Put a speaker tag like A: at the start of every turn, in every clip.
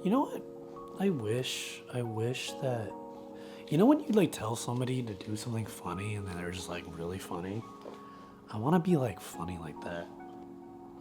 A: You know what? I wish that, you know when you like tell somebody to do something funny and then they're just like really funny? I want to be like funny like that.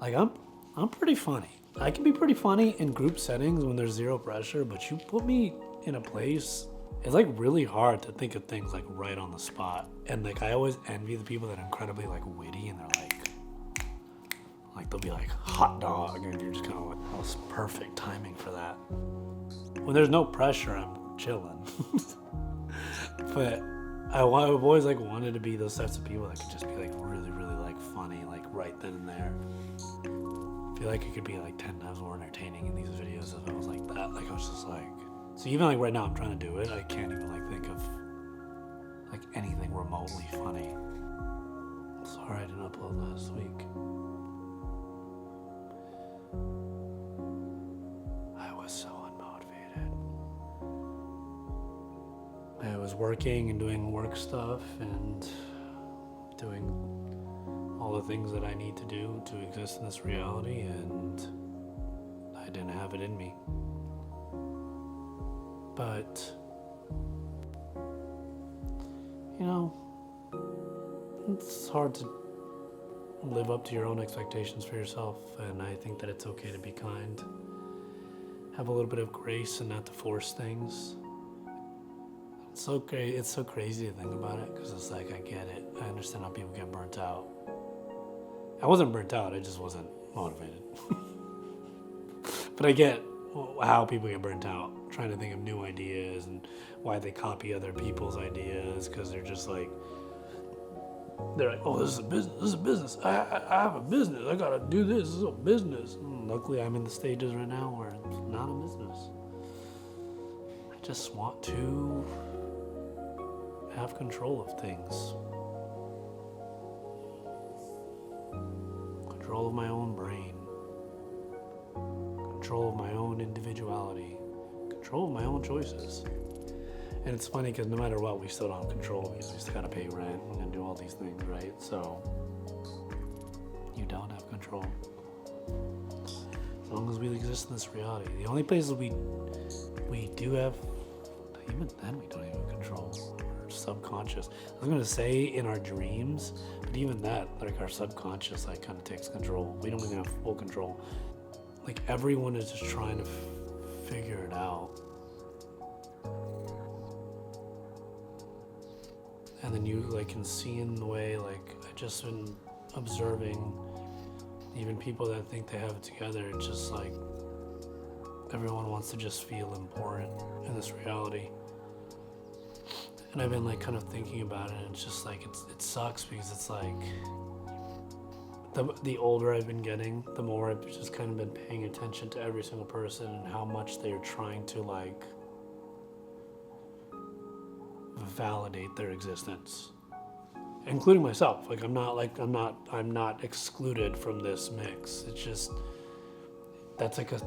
A: Like I'm pretty funny. I can be pretty funny in group settings when there's zero pressure, but you put me in a place, it's like really hard to think of things like right on the spot. And like I always envy the people that are incredibly like witty and they're like they'll be like hot dog and you're just kind of like, oh, it's perfect timing for that. When there's no pressure, I'm chilling. But I've always like wanted to be those types of people that could just be like really, really like funny, like right then and there. I feel like it could be like 10 times more entertaining in these videos if I was like that. Like I was just like, so even like right now I'm trying to do it, I can't even like think of like anything remotely funny. Sorry I didn't upload last week. I was so unmotivated. I was working and doing work stuff and doing all the things that I need to do to exist in this reality, and I didn't have it in me. But, you know, it's hard to live up to your own expectations for yourself, and I think that it's okay to be kind. Have a little bit of grace and not to force things. It's so crazy to think about it, because it's like, I get it. I understand how people get burnt out. I wasn't burnt out, I just wasn't motivated. But I get how people get burnt out, trying to think of new ideas and why they copy other people's ideas, because they're just like, they're like, oh, this is a business. I have a business. I gotta do this. This is a business. Luckily, I'm in the stages right now where it's not a business. I just want to have control of things. Control of my own brain. Control of my own individuality. Control of my own choices. And it's funny because no matter what, we still don't have control because we still gotta pay rent and do all these things, right? So you don't have control. As long as we exist in this reality. The only places we do have, even then we don't even have control. Our subconscious. I was gonna say in our dreams, but even that, like our subconscious, like kind of takes control. We don't even have full control. Like everyone is just trying to figure it out. And then you like can see in the way, like I just been observing even people that think they have it together. It's just like everyone wants to just feel important in this reality. And I've been like kind of thinking about it, and it's just like it sucks because it's like the older I've been getting, the more I've just kind of been paying attention to every single person and how much they're trying to like validate their existence, including myself. Like I'm not excluded from this mix. It's just, that's like a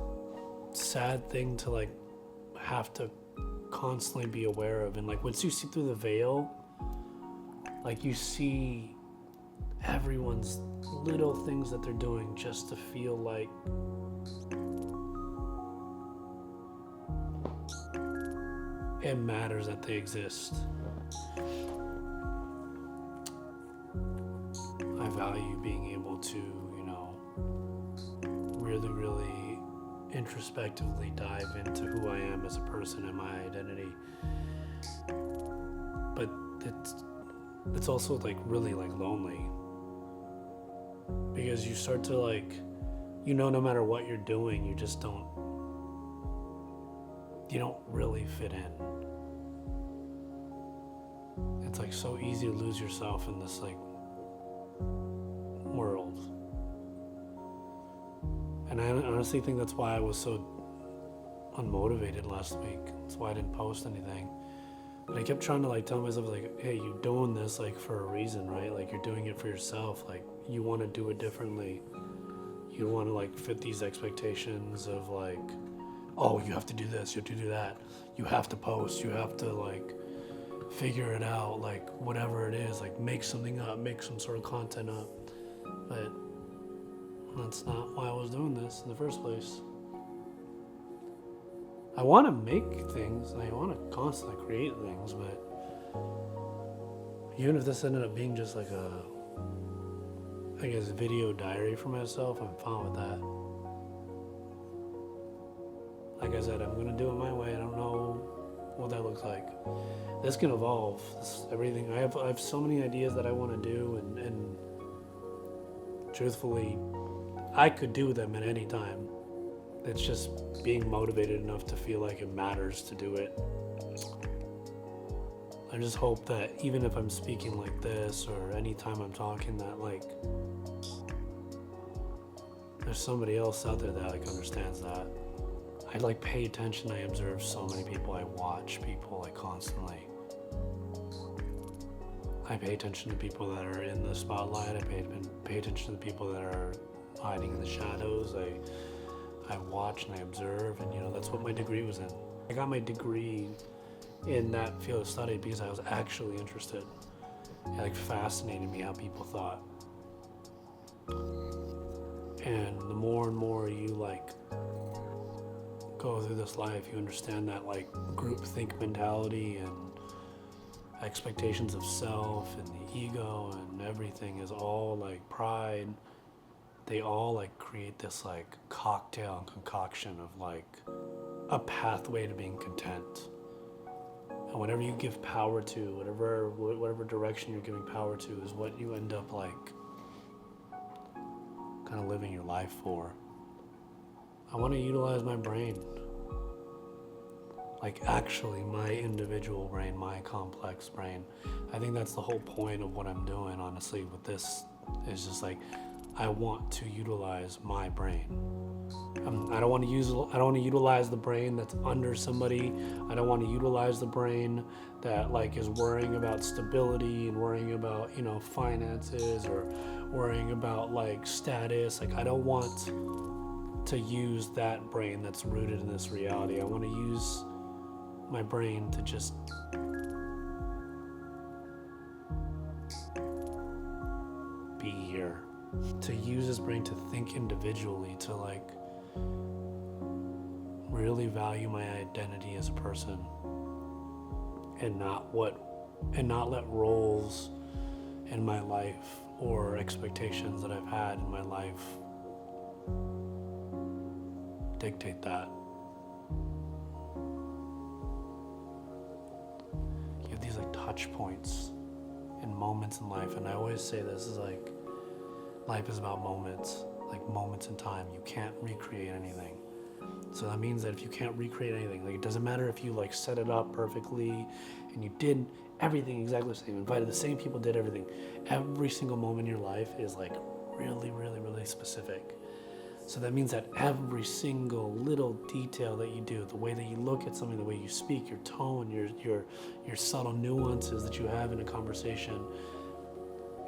A: sad thing to like have to constantly be aware of. And like once you see through the veil, like you see everyone's little things that they're doing just to feel like it matters that they exist. I value being able to, you know, really, really introspectively dive into who I am as a person and my identity. But it's also like really like lonely, because you start to like, you know, no matter what you're doing, you don't really fit in. It's like so easy to lose yourself in this like world. And I honestly think that's why I was so unmotivated last week. That's why I didn't post anything. But I kept trying to like tell myself like, hey, you're doing this like for a reason, right? Like you're doing it for yourself. Like you want to do it differently. You want to like fit these expectations of like, oh, you have to do this, you have to do that, you have to post, you have to like figure it out, like whatever it is, like make something up, make some sort of content up. But that's not why I was doing this in the first place. I want to make things, and I want to constantly create things, but even if this ended up being just like a, I guess, video diary for myself, I'm fine with that. Like I said, I'm going to do it my way. I don't know what that looks like. This can evolve. Everything. I have so many ideas that I want to do, and truthfully, I could do them at any time. It's just being motivated enough to feel like it matters to do it. I just hope that even if I'm speaking like this, or anytime I'm talking, that like there's somebody else out there that like understands that. I like pay attention. I observe so many people. I watch people like constantly. I pay attention to people that are in the spotlight. I pay attention to the people that are hiding in the shadows. I watch and I observe, and that's what my degree was in. I got my degree in that field of study because I was actually interested. It like fascinated me how people thought. And the more and more you like go through this life, you understand that like groupthink mentality and expectations of self and the ego and everything is all like pride. They all like create this like cocktail and concoction of like a pathway to being content. And whatever you give power to, whatever direction you're giving power to, is what you end up like kind of living your life for. I want to utilize my brain. Like actually my individual brain, my complex brain. I think that's the whole point of what I'm doing, honestly, with this, is just like, I want to utilize my brain. I don't want to utilize the brain that's under somebody. I don't want to utilize the brain that like is worrying about stability and worrying about, finances, or worrying about like status. Like I don't want to use that brain that's rooted in this reality. I want to use my brain to just be here. To use his brain to think individually, to like really value my identity as a person, and not let roles in my life or expectations that I've had in my life dictate that. You have these like touch points and moments in life, and I always say this is like, life is about moments, like moments in time. You can't recreate anything. So that means that if you can't recreate anything, like it doesn't matter if you like set it up perfectly and you did everything exactly the same, invited the same people, did everything. Every single moment in your life is like really, really, really specific. So that means that every single little detail that you do, the way that you look at something, the way you speak, your tone, your subtle nuances that you have in a conversation,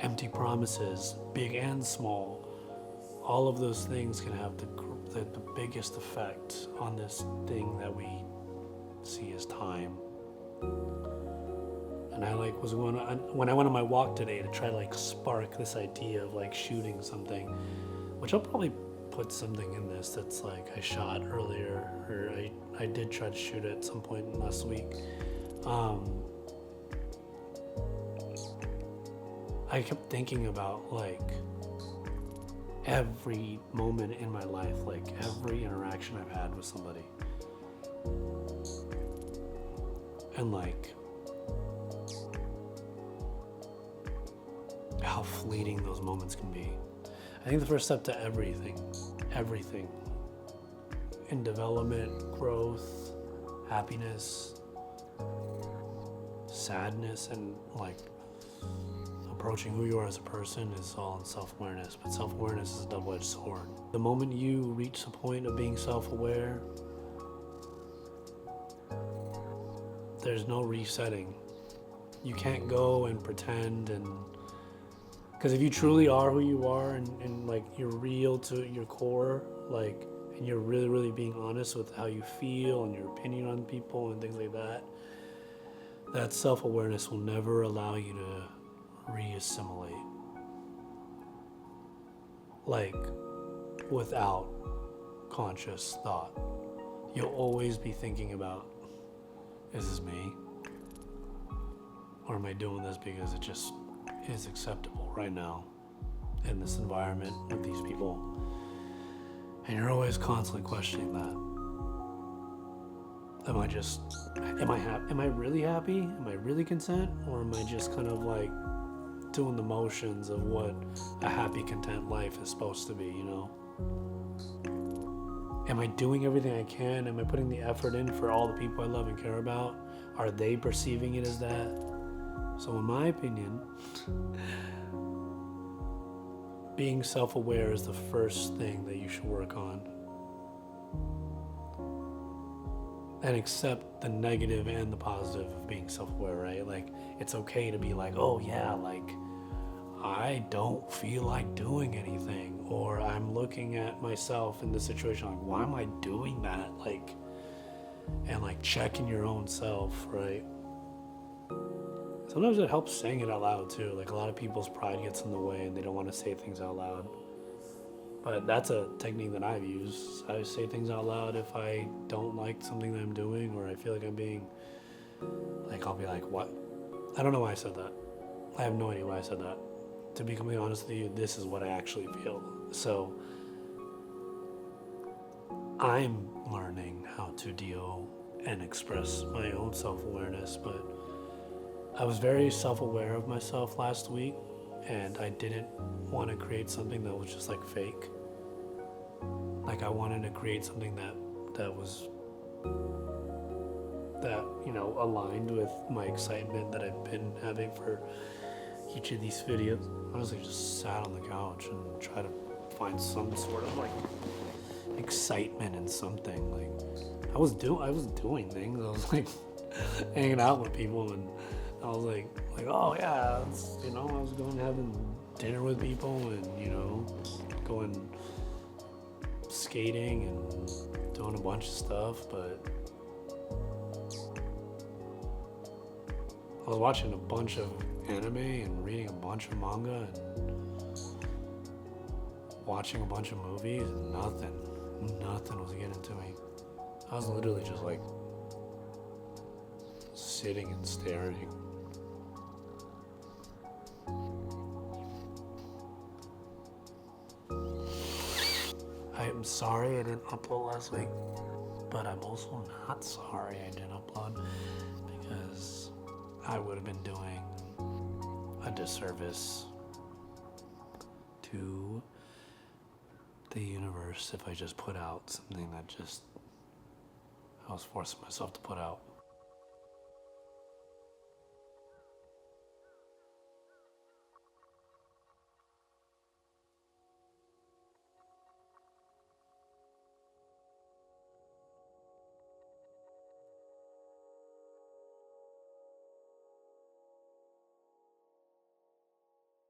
A: empty promises, big and small, all of those things can have the biggest effect on this thing that we see as time. And I like was when I went on my walk today to try to like spark this idea of like shooting something, which I'll probably put something in this that's like I shot earlier, or I did try to shoot it at some point last week. I kept thinking about like every moment in my life, like every interaction I've had with somebody, and like how fleeting those moments can be. I think the first step to everything in development, growth, happiness, sadness, and like approaching who you are as a person is all in self-awareness. But self-awareness is a double-edged sword. The moment you reach the point of being self-aware, there's no resetting. You can't go and pretend, and because if you truly are who you are, and like you're real to your core, like, and you're really, really being honest with how you feel and your opinion on people and things like that, that self-awareness will never allow you to re-assimilate, like without conscious thought. you'll always be thinking about, is this me? Or am I doing this because it just is acceptable right now in this environment with these people? And you're always constantly questioning that. Am I really happy? Am I really content? Or am I just kind of like doing the motions of what a happy, content life is supposed to be, you know? Am I doing everything I can? Am I putting the effort in for all the people I love and care about? Are they perceiving it as that? So in my opinion, being self-aware is the first thing that you should work on. And accept the negative and the positive of being self-aware, right? Like, it's okay to be like, oh yeah, like, I don't feel like doing anything, or I'm looking at myself in this situation like, why am I doing that? Like, and like checking your own self, right? Sometimes it helps saying it out loud too. Like, a lot of people's pride gets in the way and they don't want to say things out loud. But that's a technique that I've used. I say things out loud if I don't like something that I'm doing, or I feel like I'm being, like, I'll be like, what? I don't know why I said that. I have no idea why I said that. To be completely honest with you, this is what I actually feel. So I'm learning how to deal and express my own self-awareness, but I was very self-aware of myself last week, and I didn't want to create something that was just like fake. Like, I wanted to create something that was, that, you know, aligned with my excitement that I've been having for each of these videos. Honestly, just sat on the couch and tried to find some sort of like excitement in something. Like, I was doing things. I was like hanging out with people, and I was like, oh yeah, you know, I was going having dinner with people, and, you know, going skating and doing a bunch of stuff. But I was watching a bunch of anime and reading a bunch of manga and watching a bunch of movies, and nothing was getting to me. I was literally just like sitting and staring. I'm sorry I didn't upload last week, but I'm also not sorry I didn't upload, because I would have been doing a disservice to the universe if I just put out something that just I was forcing myself to put out.